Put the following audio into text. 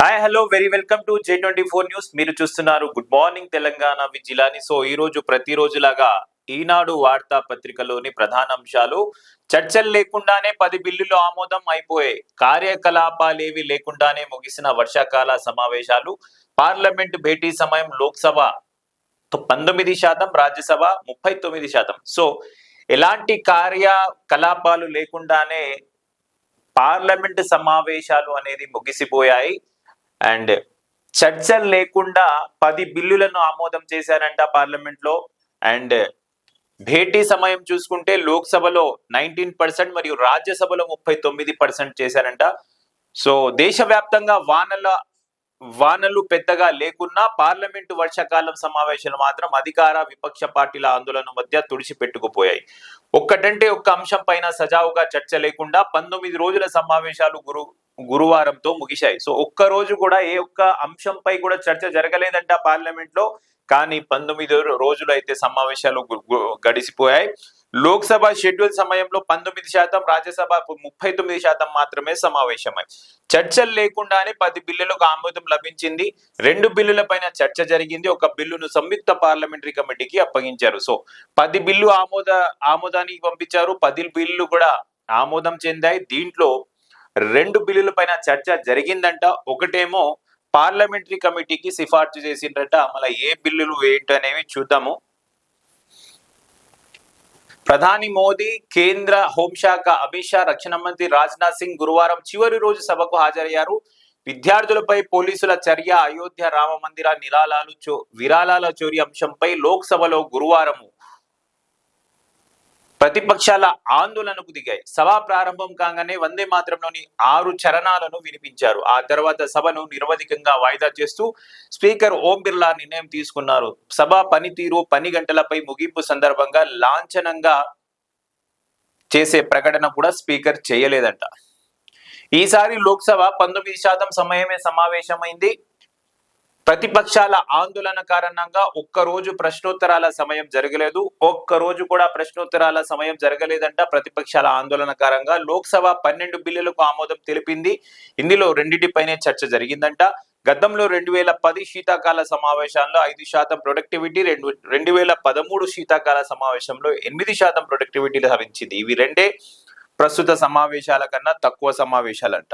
Hi hello very welcome to J24 news. మీరు చూస్తున్నారు good morning Telangana with Jilani. So ఈ రోజు ప్రతిరోజులాగా ఈనాడు వార్తా పత్రికలోని ప్రధాన అంశాలు. చర్చలు లేకుండానే 10 బిల్లులు ఆమోదం అయిపోయాయి. కార్యకలాపాలేవి లేకుండానే ముగిసిన వర్షాకాల సమావేశాలు. పార్లమెంట్ భేటీ సమయం లోక్సభ 19%, రాజ్యసభ 39%. సో ఎలాంటి కార్యకలాపాలు లేకుండానే పార్లమెంట్ సమావేశాలు అనేది ముగిసిపోయాయి. అండ్ చర్చలు లేకుండా 10 బిల్లులను ఆమోదం చేశారంట పార్లమెంట్ లో. అండ్ భేటీ సమయం చూసుకుంటే లోక్సభలో 19% మరియు రాజ్యసభలో 39% చేశారంట. సో దేశవ్యాప్తంగా వానలు పెద్దగా లేకున్నా పార్లమెంటు వర్షాకాలం సమావేశాలు మాత్రం అధికార విపక్ష పార్టీల ఆందోళన మధ్య తుడిచిపెట్టుకుపోయాయి. ఒక్కటంటే ఒక్క అంశం పైన సజావుగా చర్చ లేకుండా 19 రోజుల సమావేశాలు గురువారంతో ముగిశాయి. సో ఒక్క రోజు కూడా ఏ ఒక్క అంశంపై కూడా చర్చ జరగలేదంట పార్లమెంట్ లో. కానీ 19 రోజులు అయితే సమావేశాలు గడిచిపోయాయి. లోక్సభ షెడ్యూల్ సమయంలో 19%, రాజ్యసభ 39% మాత్రమే సమావేశమై చర్చలు లేకుండానే 10 బిల్లులకు ఆమోదం లభించింది. 2 బిల్లుల పైన చర్చ జరిగింది. ఒక బిల్లును సంయుక్త పార్లమెంటరీ కమిటీకి అప్పగించారు. సో 10 బిల్లు ఆమోదానికి పంపించారు. 10 బిల్లు కూడా ఆమోదం చెందాయి. దీంట్లో 2 బిల్లుల పైన చర్చ జరిగిందంట. ఒకటేమో పార్లమెంటరీ కమిటీకి సిఫార్సు చేసిండ్రట. మళ్ళీ ఏ బిల్లులు ఏంటనేవి చూద్దాము. ప్రధాని మోదీ, కేంద్ర హోంశాఖ అమిత్ షా, రక్షణ మంత్రి రాజ్నాథ్ సింగ్ గురువారం చివరి రోజు సభకు హాజరయ్యారు. విద్యార్థులపై పోలీసుల చర్య, అయోధ్య రామ మందిర విరాళాల చోరీ అంశంపై లోక్సభలో గురువారం ప్రతిపక్షాల ఆందోళనకు దిగాయి. సభ ప్రారంభం కాగానే వందే మాతరంలోని 6 చరణాలను వినిపించారు. ఆ తర్వాత సభను నిరవధికంగా వాయిదా చేస్తూ స్పీకర్ ఓం బిర్లా నిర్ణయం తీసుకున్నారు. సభ పనితీరు, పని గంటలపై ముగింపు సందర్భంగా లాంఛనంగా చేసే ప్రకటన కూడా స్పీకర్ చేయలేదంట. ఈసారి లోక్సభ 19% సమయమే సమావేశమైంది. ప్రతిపక్షాల ఆందోళన కారణంగా ఒక్కరోజు ప్రశ్నోత్తరాల సమయం జరగలేదు. ఒక్కరోజు కూడా ప్రశ్నోత్తరాల సమయం జరగలేదంట. ప్రతిపక్షాల ఆందోళన కారణంగా లోక్సభ 12 బిల్లులకు ఆమోదం తెలిపింది. ఇందులో 2పైనే చర్చ జరిగిందంట. గతంలో 2010 శీతాకాల సమావేశాల్లో 5% ప్రొడక్టివిటీ, 2013 శీతాకాల సమావేశంలో 8% ప్రొడక్టివిటీ లభించింది. ఇవి రెండే ప్రస్తుత సమావేశాల కన్నా తక్కువ సమావేశాలంట.